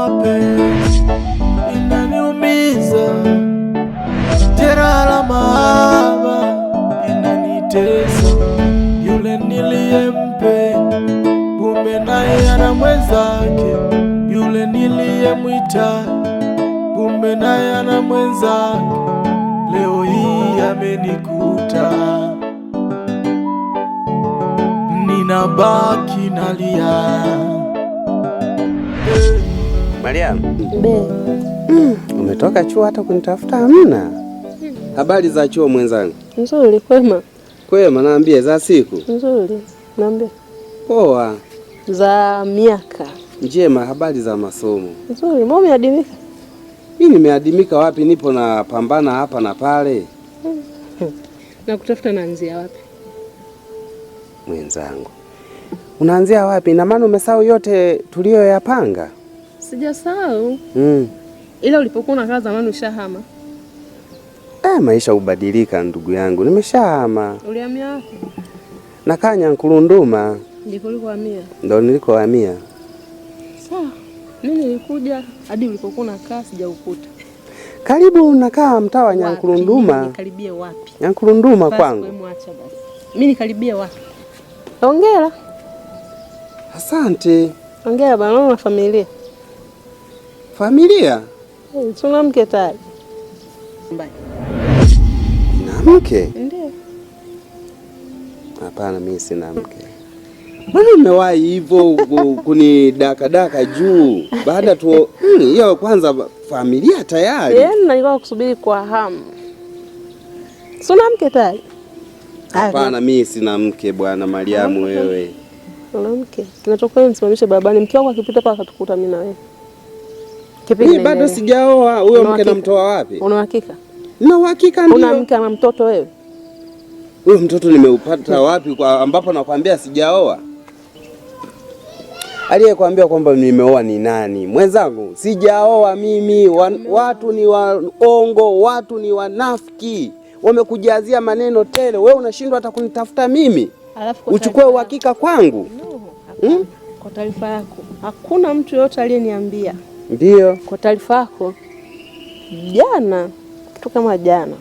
mapenzi inaniumiza, jeraha la mahaba inanitesa. Yule niliyempenda kumbe naye ana mwenzake, yule niliyemwita kumbe naye ana mwenzake. Leo hii amenikuta, ninabaki nalia. Mariam, umetoka chuo hata kunitafuta hamna? Habari za chuo mwenzangu? Nzuri, kwema. Kwema, naambie za siku? Nzuri, naambie. Poa. Za miaka? Njema, habari za masomo? Nzuri, mbona umeadimika? Mimi nimeadimika wapi, nipo na pambana hapa na pale. Na kutafuta naanzia wapi? Mwenzangu, unaanzia wapi? Na maana umesahau yote tuliyoyapanga. Sijasahau. Ila ulipokuwa unakaa zamani ushahama. Maisha hubadilika ndugu yangu, nimeshahama. Ulihamia wapi? Nakaa Nyankurunduma. Ndiko ulikohamia? Ndio nilikohamia. Sawa. Mimi nilikuja hadi ulipokuwa unakaa sijakukuta. Karibu nakaa mtaa wa Nyankurunduma. Nikaribie wapi? Nyankurunduma kwangu. Basi mwacha basi. Mimi nikaribie wapi? Hongera. Asante. Hongera bana, na familia. Familia? Tuna mke tayari. Na mke? Ndiyo. Hapana, mimi sina mke. Mbona umewahi hivyo kunidaka juu? Baada tu hiyo kwanza familia tayari. Nilikuwa kusubiri kwa hamu. Sina mke tayari? Hapana, mimi sina mke bwana Mariamu wewe. Una mke? Tunatoka nisimamishe barabarani, mke wako akipita hapa akatukuta mimi na wewe. Mimi bado sijaoa, huyo mke namtoa wapi? Una uhakika? Na uhakika ndio. Una mke na mtoto wewe? Huyo mtoto nimeupata wapi kwa ambapo nakwambia sijaoa? Aliyekwambia kwamba nimeoa ni nani? Mwenzangu, sijaoa mimi. Watu ni waongo, watu ni wanafiki. Wamekujazia maneno tele. Wewe unashindwa hata kunitafuta mimi. Uchukue uhakika kwangu. No, kwa taarifa yako, hakuna mtu yote aliyeniambia. Ndio. Kwa taarifa yako, jana, kitu kama jana,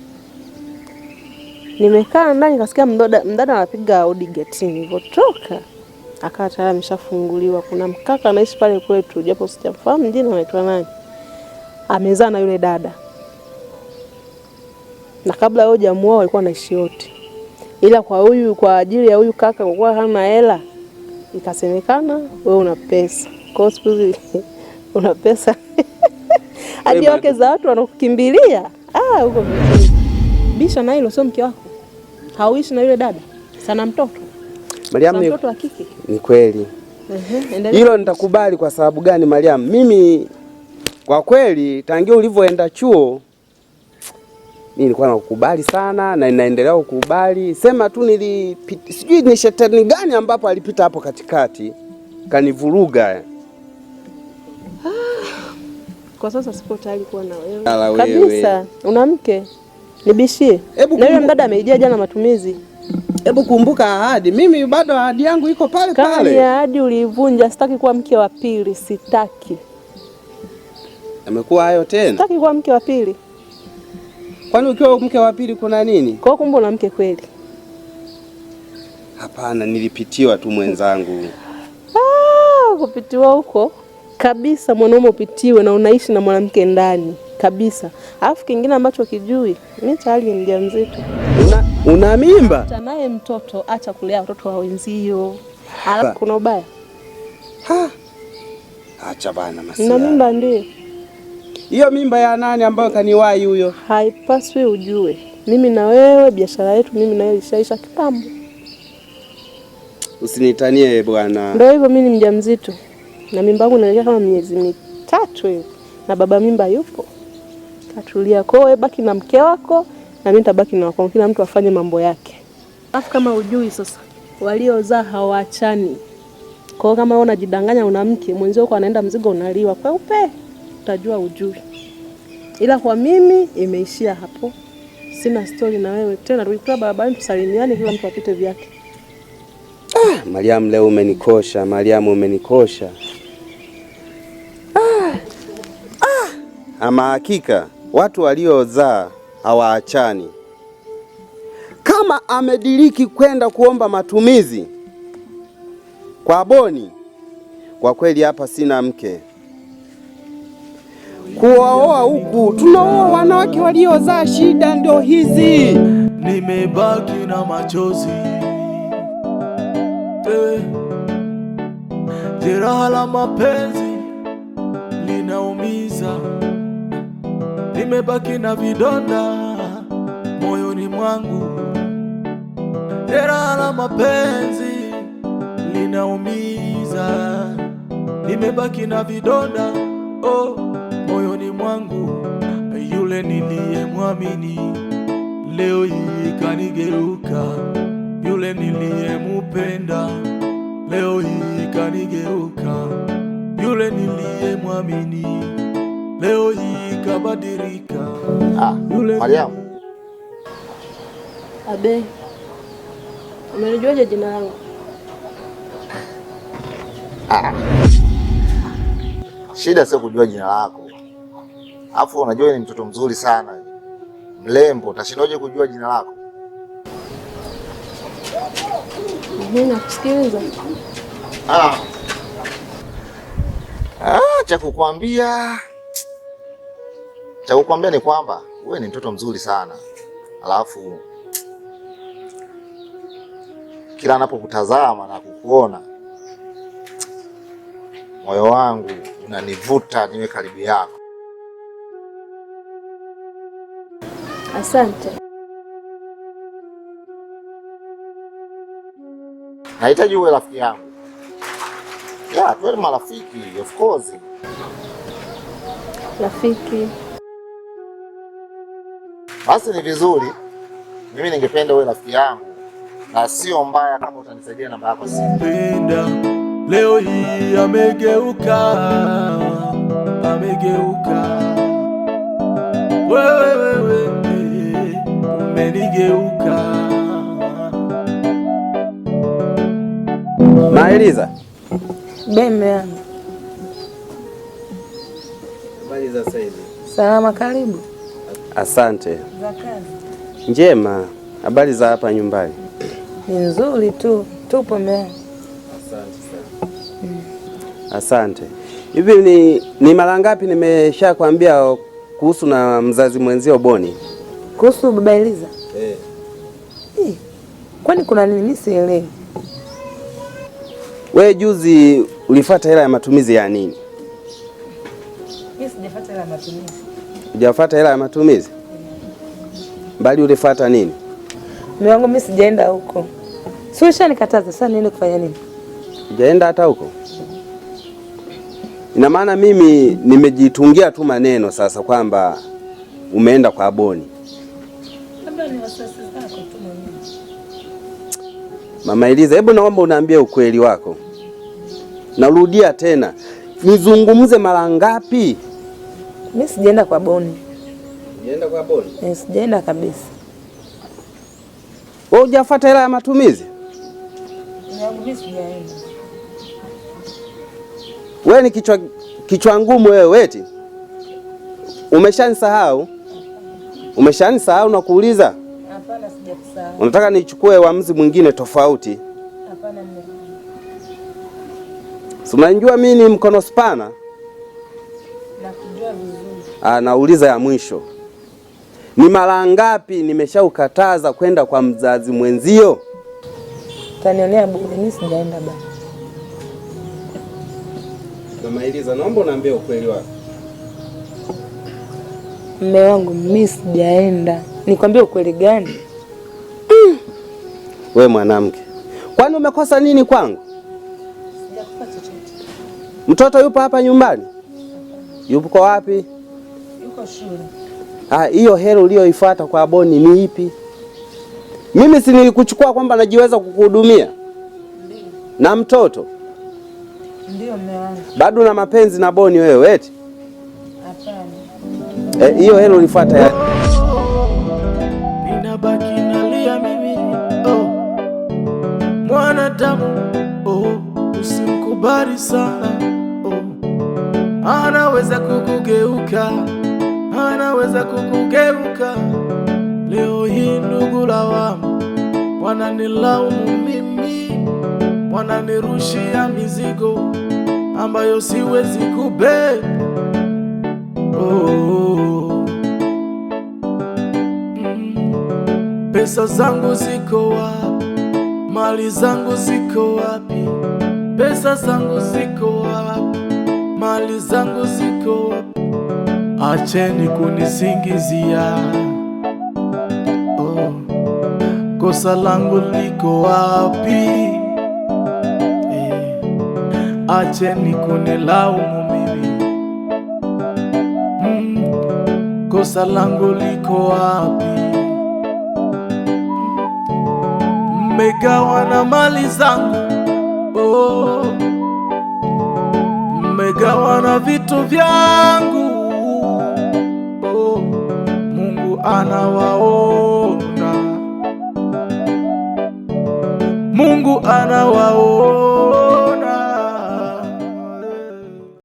nimekaa ndani nikasikia mdada anapiga hodi getini. Nilipotoka akawa tayari ameshafunguliwa. Kuna mkaka anaishi pale kwetu, japo sijafahamu jina anaitwa nani. Amezaa na yule dada. Na kabla yao jamuoa walikuwa anaishi yote. Ila kwa ajili ya huyu kaka kwa kuwa hana hela, ikasemekana wewe una pesa. Kwa sababu una pesa. Hadi wake za watu wanakukimbilia. Huko vizuri. Bisha na hilo sio mke wako. Hauishi na yule dada. Sana mtoto. Mariam, mtoto wa kike. Ni kweli. Hilo nitakubali. Kwa sababu gani Mariam? Mimi kwa kweli tangia ulivyoenda chuo mimi nilikuwa nakukubali sana na ninaendelea kukubali. Sema tu sijui ni shetani gani ambapo alipita hapo katikati kanivuruga. Kwa sasa sipo tayari kuwa na wewe. Kabisa. Una mke? Nibishie. Na yule mdada ameijia jana matumizi. Hebu kumbuka ahadi. Mimi bado ahadi yangu iko pale pale. Kama ni ahadi ulivunja, sitaki kuwa mke wa pili, sitaki. Amekuwa hayo tena? Sitaki kuwa mke wa pili. Kwani ukiwa mke wa pili kuna nini? Kwa kumbe una mke kweli? Hapana, nilipitiwa tu mwenzangu. Kupitiwa huko kabisa, mwanaume upitiwe na unaishi na mwanamke ndani kabisa. Alafu kingine ambacho kijui, mimi tayari ni mjamzito. Una mimba? Naye mtoto, acha kulea watoto wa wenzio. Alafu kuna ubaya? Acha bana masia. Na mimba ndio. Hiyo mimba ya nani ambayo kaniwahi huyo? Haipaswi ujue. Mimi na wewe biashara yetu mimi na wewe ishaisha kitambo. Usinitanie bwana. Ndio hivyo, mimi ni mjamzito. Na mimba yangu inaelekea kama miezi 3 hivi. Na baba mimba yupo. Katulia. Kwa hiyo baki na mke wako na mimi nitabaki na wako. Kila mtu afanye mambo yake. Alafu kama ujui sasa, waliozaa hawaachani. Kwa hiyo kama wewe unajidanganya una mke, mwenzio uko anaenda mzigo unaliwa kweupe, utajua ujui. Ila kwa mimi imeishia hapo. Sina story na wewe tena. Tulikuwa barabarani tusalimiane, kila mtu apite vyake. Mariam, leo umenikosha. Mariam, umenikosha. ama hakika watu waliozaa hawaachani. Kama amediriki kwenda kuomba matumizi kwa Boni, kwa kweli hapa sina mke. Kuwaoa huku tunaoa wanawake waliozaa, shida ndio hizi. Nimebaki na machozi, jeraha la mapenzi linaumiza. Nimebaki na vidonda moyoni mwangu, jeraha la mapenzi linaumiza. Nimebaki na vidonda moyoni mwangu. Yule niliyemwamini leo hii kanigeuka, yule niliyemupenda leo hii kanigeuka, yule niliyemwamini leo hii kabadilika. Mariam. Abe, umenijuaje jina langu? Shida sio kujua jina lako. Alafu unajua wewe ni mtoto mzuri sana, mlembo, utashindaje kujua jina lako? Mimi nakusikiliza. Cha kukwambia ni kwamba wewe ni mtoto mzuri sana. Alafu kila ninapokutazama na kukuona, moyo wangu unanivuta niwe karibu yako. Asante. Nahitaji uwe rafiki yangu. Tuwe marafiki, of course. Rafiki. Basi ni vizuri. Mimi ningependa uwe rafiki yangu, na sio mbaya kama utanisaidia namba yako simu. Penda leo hii amegeuka. Wewe umenigeuka. Maeliza. Beme yangu. Habari za sasa hivi? Salama, karibu. Asante. Za kazi? Njema. Habari za hapa nyumbani? Ni nzuri tu. Tupo mea. Asante sana. Asante. Hivi ni mara ngapi nimeshakwambia kuhusu na mzazi mwenzio Boni? Kuhusu baba Eliza? Kwani kuna nini? Mimi sielewi. Wewe juzi ulifuata hela ya matumizi ya nini? Mimi sijafuata hela ya matumizi. Hujafuata hela ya matumizi? Bali ulifuata nini? Mume wangu mimi sijaenda huko. Si ushanikataza sasa niende kufanya nini? Hujaenda hata huko? Ina maana mimi nimejitungia tu maneno sasa kwamba umeenda kwa Boni. Labda ni wasiwasi zako tu mwenyewe. Mama Eliza, hebu naomba uniambie ukweli wako. Narudia tena, nizungumze mara ngapi? Mimi sijaenda kwa Boni. Hujaenda kwa Boni? Sijaenda kabisa. Wewe hujafuata hela ya matumizi? Mimi sijaenda. Wewe ni kichwa ngumu wewe eti. Umeshanisahau? Umeshanisahau na kuuliza? Hapana, sijakusahau. Unataka nichukue uamuzi mwingine tofauti? Hapana mimi. Si unajua mimi ni mkono spana? Nakujua vizuri. Nauliza ya mwisho. Ni mara ngapi nimeshaukataza kwenda kwa mzazi mwenzio? Tanionea bure, mimi sijaenda bana. Mama Eliza, naomba uniambie ukweli wako. Mume wangu mimi sijaenda. Nikwambie ukweli gani? We mwanamke, kwani umekosa nini kwangu? Sijakupa chochote. Mtoto yupo hapa nyumbani? Yupo wapi? Yuko shule. Hiyo hela uliyoifuata kwa Boni ni ipi? Mimi si nilikuchukua kwamba najiweza kukuhudumia? Ndiyo. Na mtoto? Ndiyo mume wangu. Bado na mapenzi na Boni wewe eti? Hapana. Hiyo hela ulifuata ya ninabaki nalia mimi. Mwanadamu usimkubali sana. Anaweza kukugeuka anaweza kukugeuka. Leo hii ndugu lawama, wananilaumu mimi, wananirushia mizigo ambayo siwezi kubeba. Pesa zangu ziko wapi? Mali zangu ziko wapi? Pesa zangu ziko wapi? Mali zangu ziko wapi? Acheni kunisingizia. Kosa langu liko wapi? Acheni kunilaumu mimi. Kosa langu liko wapi? Mmegawana mali zangu, mmegawana vitu vyangu. Mungu anawaona, Mungu anawaona.